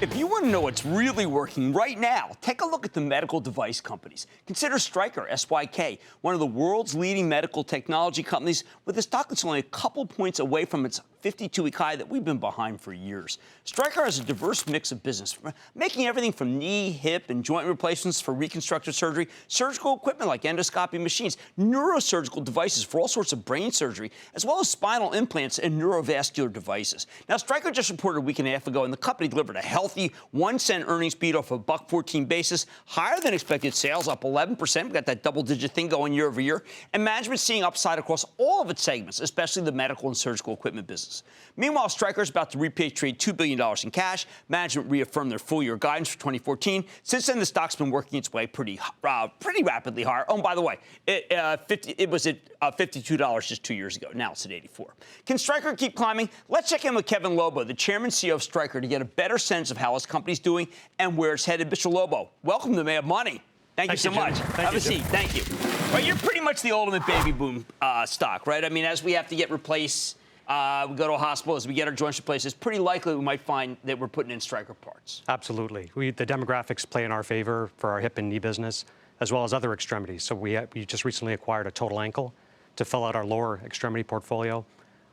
If you want to know what's really working right now, take a look at the medical device companies. Consider Stryker, SYK, one of the world's leading medical technology companies, with a stock that's only a couple points away from its 52-week high that we've been behind for years. Stryker has a diverse mix of business, making everything from knee, hip, and joint replacements for reconstructive surgery, surgical equipment like endoscopy machines, neurosurgical devices for all sorts of brain surgery, as well as spinal implants and neurovascular devices. Now, Stryker just reported a week and a half ago, and the company delivered a healthy 1-cent earnings beat off a $1.14 basis, higher than expected sales, up 11%. We've got that double-digit thing going year over year, and management seeing upside across all of its segments, especially the medical and surgical equipment business. Meanwhile, Stryker is about to repatriate $2 billion in cash. Management reaffirmed their full-year guidance for 2014. Since then, the stock's been working its way pretty rapidly higher. Oh, and by the way, it was at $52 just 2 years ago. Now it's at $84. Can Stryker keep climbing? Let's check in with Kevin Lobo, the chairman and CEO of Stryker, to get a better sense of how his company's doing and where it's headed. Mr. Lobo, welcome to Mad Money. Thank you so much. Have a seat. Thank you. Right, you're pretty much the ultimate baby boom stock, right? I mean, as we have to get replaced, we go to a hospital, as we get our joints replaced, it's pretty likely we might find that we're putting in Stryker parts. Absolutely. The demographics play in our favor for our hip and knee business, as well as other extremities. So we just recently acquired a total ankle to fill out our lower extremity portfolio.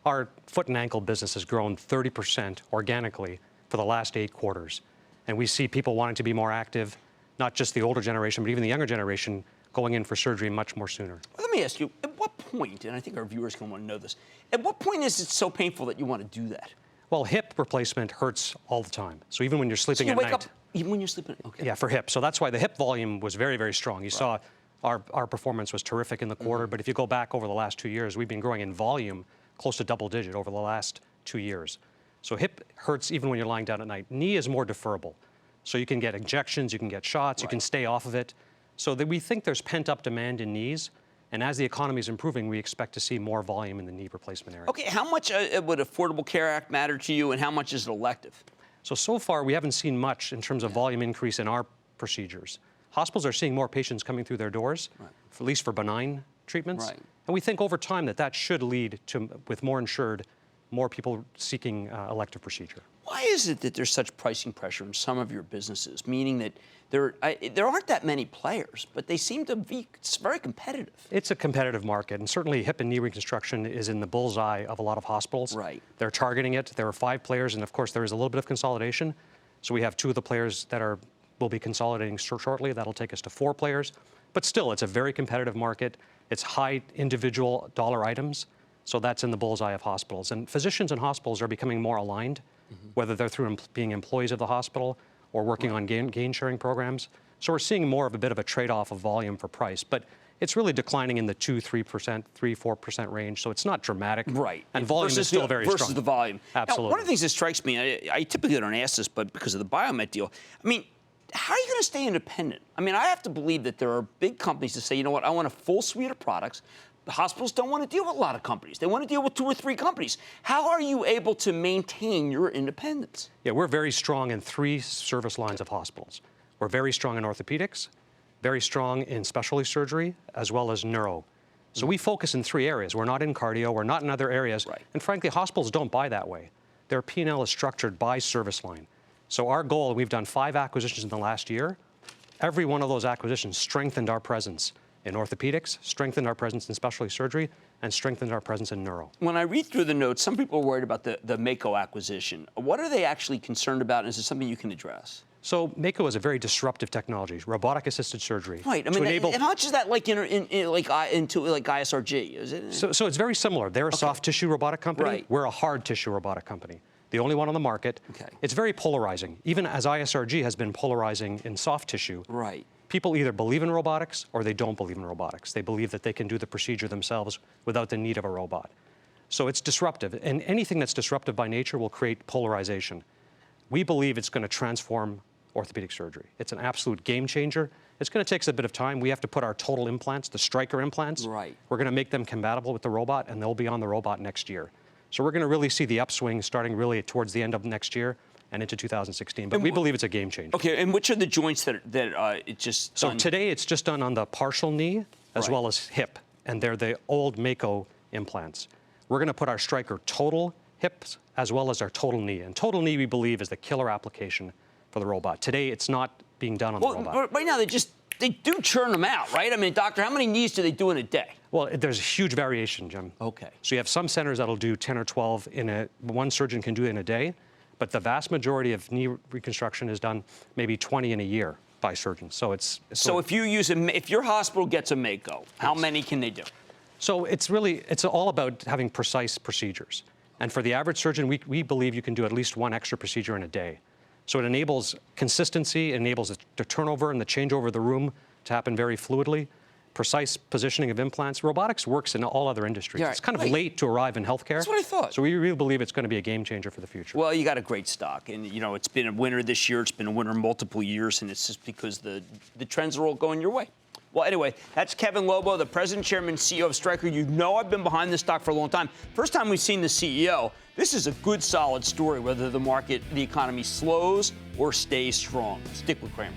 Our foot and ankle business has grown 30% organically for the last 8 quarters. And we see people wanting to be more active, not just the older generation, but even the younger generation going in for surgery much more sooner. Let me ask you, at what point, and I think our viewers can want to know this, at what point is it so painful that you want to do that? Well, hip replacement hurts all the time. So even when you're sleeping so you at wake night. Up, even when you're sleeping? Okay. Yeah, for hip. So that's why the hip volume was very, very strong. You saw our performance was terrific in the quarter, but if you go back over the last 2 years, we've been growing in volume close to double digit over the last 2 years. So hip hurts even when you're lying down at night. Knee is more deferrable. So you can get injections, you can get shots, you can stay off of it. So that we think there's pent-up demand in knees, and as the economy is improving, we expect to see more volume in the knee replacement area. Okay, how much would Affordable Care Act matter to you, and how much is it elective? So far, we haven't seen much in terms of volume increase in our procedures. Hospitals are seeing more patients coming through their doors, at least for benign treatments. And we think over time that should lead to, with more insured, more people seeking elective procedure. Why is it that there's such pricing pressure in some of your businesses, meaning that there aren't that many players, but they seem to be very competitive? It's a competitive market, and certainly hip and knee reconstruction is in the bullseye of a lot of hospitals. Right. They're targeting it. There are 5 players, and of course there is a little bit of consolidation. So we have 2 of the players that will be consolidating shortly. That'll take us to 4 players. But still, it's a very competitive market. It's high individual dollar items. So that's in the bullseye of hospitals. And physicians and hospitals are becoming more aligned, whether they're through being employees of the hospital or working on gain sharing programs. So we're seeing more of a bit of a trade-off of volume for price. But it's really declining in the 3-4% range. So it's not dramatic. Right. And volume is still very strong. Versus the volume. Absolutely. Now, one of the things that strikes me, I typically don't ask this, but because of the Biomet deal, I mean, how are you going to stay independent? I mean, I have to believe that there are big companies that say, you know what, I want a full suite of products. The hospitals don't want to deal with a lot of companies. They want to deal with 2 or 3 companies. How are you able to maintain your independence? Yeah, we're very strong in 3 service lines of hospitals. We're very strong in orthopedics, very strong in specialty surgery, as well as neuro. So we focus in 3 areas. We're not in cardio, we're not in other areas. And frankly, hospitals don't buy that way. Their P&L is structured by service line. So our goal, we've done 5 acquisitions in the last year. Every one of those acquisitions strengthened our presence in orthopedics, strengthened our presence in specialty surgery, and strengthened our presence in neuro. When I read through the notes, some people are worried about the Mako acquisition. What are they actually concerned about, and is it something you can address? So Mako is a very disruptive technology, robotic-assisted surgery. Right. I mean, how much is that like into ISRG? Is it? So it's very similar. They're a soft tissue robotic company. Right. We're a hard tissue robotic company. The only one on the market. Okay. It's very polarizing, even as ISRG has been polarizing in soft tissue. Right. People either believe in robotics or they don't believe in robotics. They believe that they can do the procedure themselves without the need of a robot. So it's disruptive, and anything that's disruptive by nature will create polarization. We believe it's going to transform orthopedic surgery. It's an absolute game changer. It's going to take us a bit of time. We have to put our total implants, the Stryker implants. Right. We're going to make them compatible with the robot, and they'll be on the robot next year. So we're going to really see the upswing starting really towards the end of next year and into 2016. But we believe it's a game changer. Okay, and which are the joints that it just So done? today it's just done on the partial knee as well as hip, and they're the old Mako implants. We're going to put our Stryker total hips as well as our total knee. And total knee, we believe, is the killer application for the robot. Today, it's not being done on the robot. Right now, they do churn them out, right? I mean, doctor, how many knees do they do in a day? Well, there's a huge variation, Jim. Okay. So you have some centers that'll do 10 or 12 one surgeon can do it in a day, but the vast majority of knee reconstruction is done maybe 20 in a year by surgeons. So so if your hospital gets a Mako, how many can they do? So it's all about having precise procedures. And for the average surgeon, we believe you can do at least one extra procedure in a day. So it enables consistency, it enables the turnover and the changeover of the room to happen very fluidly, precise positioning of implants. Robotics works in all other industries. Yeah, it's kind of late to arrive in healthcare. That's what I thought. So we really believe it's going to be a game changer for the future. Well, you got a great stock. And, you know, it's been a winner this year. It's been a winner multiple years. And it's just because the trends are all going your way. Well, anyway, that's Kevin Lobo, the president, chairman, CEO of Stryker. You know I've been behind this stock for a long time. First time we've seen the CEO. This is a good, solid story, whether the economy slows or stays strong. Stick with Cramer.